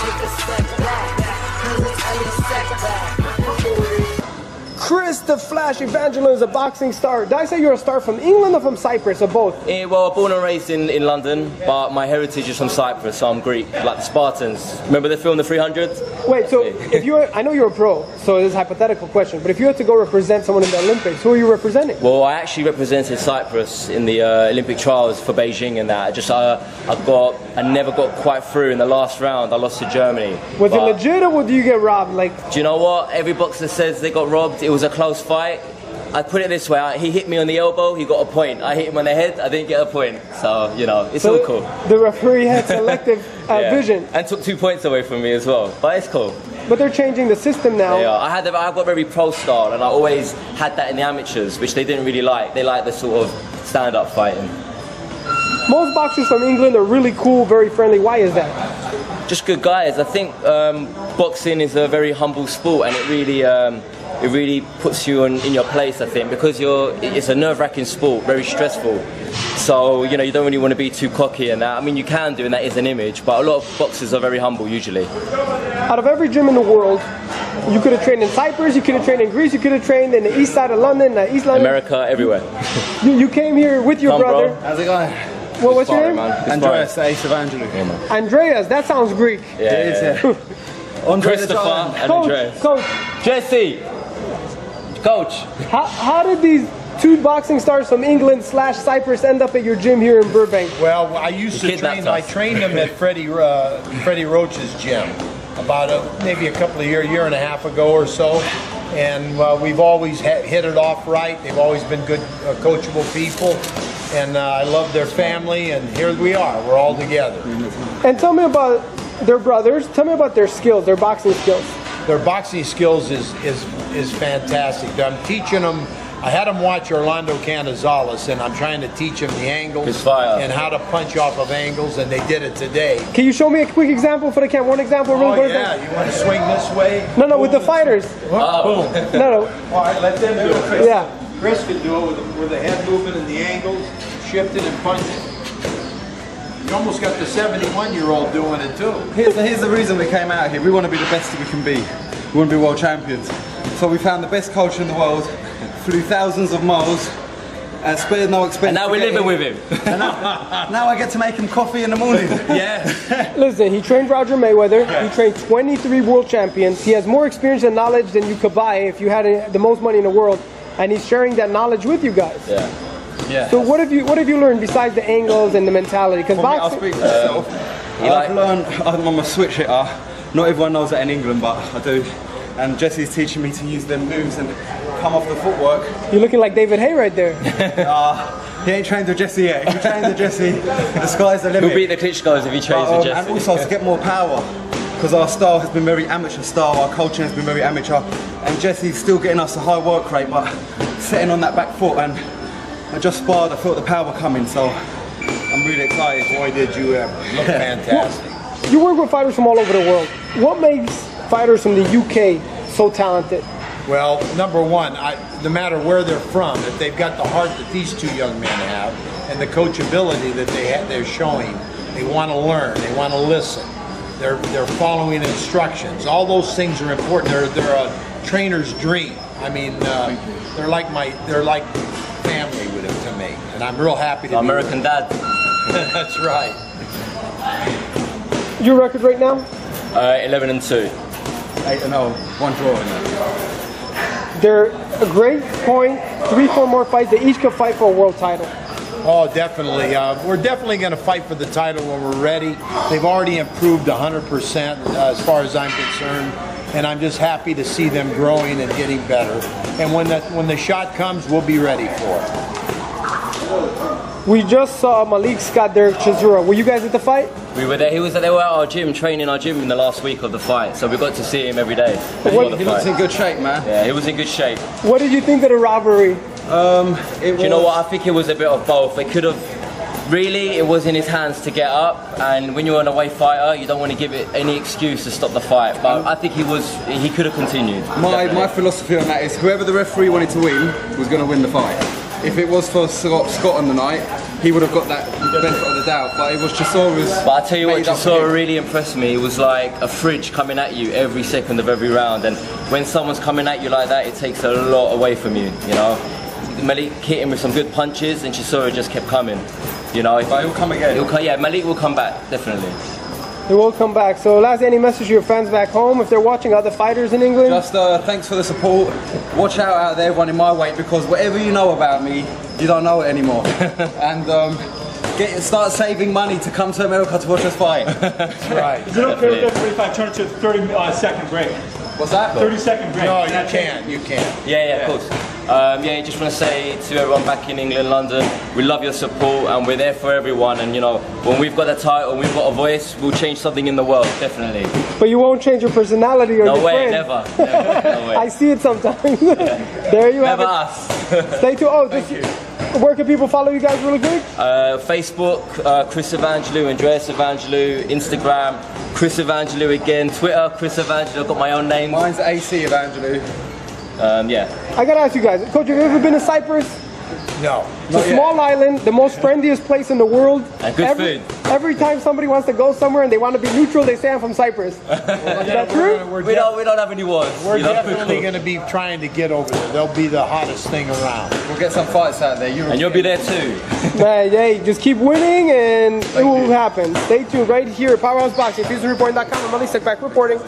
take a step back, 'cause it's only a setback. Chris the Flash Evangelou is a boxing star. Did I say you're a star from England or from Cyprus or both? Well, I'm born and raised in London, but my heritage is from Cyprus, so I'm Greek, like the Spartans. Remember the film The 300? Wait, so if you were, I know you're a pro, so this is a hypothetical question, but if you had to go represent someone in the Olympics, who are you representing? Well, I actually represented Cyprus in the Olympic trials for Beijing and that. I never got quite through in the last round. I lost to Germany. Was it legit or did you get robbed? Like, do you know what? Every boxer says they got robbed. It was a close fight. I put it this way, he hit me on the elbow, he got a point. I hit him on the head, I didn't get a point. So, you know, it's all cool. The referee had selective vision. And took 2 points away from me as well, but it's cool. But they're changing the system now. They are. I got very pro style, and I always had that in the amateurs, which they didn't really like. They like the sort of stand-up fighting. Most boxers from England are really cool, very friendly. Why is that? Just good guys. I think boxing is a very humble sport, and it really puts you in your place, I think, because it's a nerve-wracking sport, very stressful. So, you know, you don't really want to be too cocky and that. I mean, you can do, and that is an image, but a lot of boxers are very humble usually. Out of every gym in the world, you could have trained in Cyprus, you could have trained in Greece, you could have trained in the east side of London, East London. America, everywhere. You came here with your brother. Bro. How's it going? What's your name? Andreas Evangelou. Yeah, Andreas, that sounds Greek. Yeah. Christopher and Andreas. Coach, Jesse! Coach! how did these two boxing stars from England / Cyprus end up at your gym here in Burbank? Well, I used to train. I trained them at Freddie Roach's gym about maybe a couple of year and a half ago or so, and we've always hit it off right. They've always been good, coachable people, and I love their family. And here we are. We're all together. And tell me about their brothers. Tell me about their skills, their boxing skills. Their boxing skills is fantastic. I'm teaching them. I had them watch Orlando Canizales, and I'm trying to teach them the angles and how to punch off of angles, and they did it today. Can you show me a quick example for the camera? One example. Oh yeah, you want to swing this way? No, with the fighters. Boom. No. All right, let them do it. Yeah. Chris can do it with the head movement and the angles, shifting and punching. You almost got the 71-year-old doing it too. Here's the reason we came out here. We want to be the best that we can be. We want to be world champions. So we found the best coach in the world, flew thousands of miles, and spared no expense. And now we're living with him. Now I get to make him coffee in the morning. Yeah. Listen, he trained Roger Mayweather. He trained 23 world champions. He has more experience and knowledge than you could buy if you had the most money in the world. And he's sharing that knowledge with you guys. Yeah. Yeah. So what have you learned besides the angles and the mentality? Because boxing. I'll speak for myself. I've learned. I'm a switch hitter. Not everyone knows that in England, but I do. And Jesse's teaching me to use them moves and come off the footwork. You're looking like David Hay right there. He ain't trained with Jesse yet. If he trains with Jesse, the sky's the limit. He'll beat the Klitschko's if he trains with Jesse. And also to get more power, because our style has been very amateur style, our coaching has been very amateur, and Jesse's still getting us a high work rate, but setting on that back foot, and I just sparred, I felt the power coming, so I'm really excited. Boy, did you ever. Look fantastic. Well, you work with fighters from all over the world. What makes fighters from the UK so talented? Well, number one, no matter where they're from, if they've got the heart that these two young men have and the coachability that they're showing, they want to learn, they want to listen, they're following instructions. All those things are important. They're a trainer's dream. I mean, they're like family with it to me, and I'm real happy to American dad. That's right. Your record right now? 11-2. 8-0, one draw. They're a great point. 3-4 more fights. They each could fight for a world title. Oh, definitely. We're definitely going to fight for the title when we're ready. They've already improved 100% as far as I'm concerned, and I'm just happy to see them growing and getting better. And when the shot comes, we'll be ready for it. We just saw Malik Scott Derek Chisora. Were you guys at the fight? We were there. They were at our gym, training our gym in the last week of the fight. So we got to see him every day. He looks in good shape, man. Yeah, he was in good shape. What did you think of the rivalry? Do you know what? I think it was a bit of both. It could have. Really, it was in his hands to get up, and when you're an away fighter, you don't want to give it any excuse to stop the fight. But I think he could have continued. My philosophy on that is whoever the referee wanted to win was going to win the fight. if it was for Scott on the night, he would have got that benefit of the doubt. But it was Chisora's. But I tell you what, made up for Chisora him. really impressed me. It was like a fridge coming at you every second of every round, and when someone's coming at you like that, it takes a lot away from you. You know, Malik hit him with some good punches, and Chisora just kept coming. You know, But he'll come again. yeah, Malik will come back definitely. They will come back. So last, any message to your fans back home if they're watching other fighters in England? Just thanks for the support. Watch out there, everyone in my weight, because whatever you know about me, you don't know it anymore. And start saving money to come to America to watch us fight. Right. Is it okay if I turn it to a 30-second break? What's that? 30-second break. No, you can't. You can't. Yeah, of course. Yeah, just want to say to everyone back in England, London, we love your support and we're there for everyone. And you know, when we've got a title, we've got a voice, we'll change something in the world, definitely. But you won't change your personality or No your way, friends. never, no way. I see it sometimes. There you have Never it. us. Stay tuned. Oh, where can people follow you guys really quick? Facebook, Chris Evangelou, Andreas Evangelou, Instagram, Chris Evangelou again, Twitter, Chris Evangelou, I've got my own name. Mine's AC Evangelou. Yeah. I gotta ask you guys, Coach, have you ever been to Cyprus? No. It's a small island, the most friendliest place in the world. And good food. Every time somebody wants to go somewhere and they want to be neutral, they say I'm from Cyprus. Is that true? We don't have any wars. We're you know? definitely going to be trying to get over there. They'll be the hottest thing around. We'll get some fights out there. And you'll be there too. Man, hey, just keep winning and it will happen. Stay tuned right here at PowerhouseBoxing, FusionReporting.com. I'm Malik Back reporting.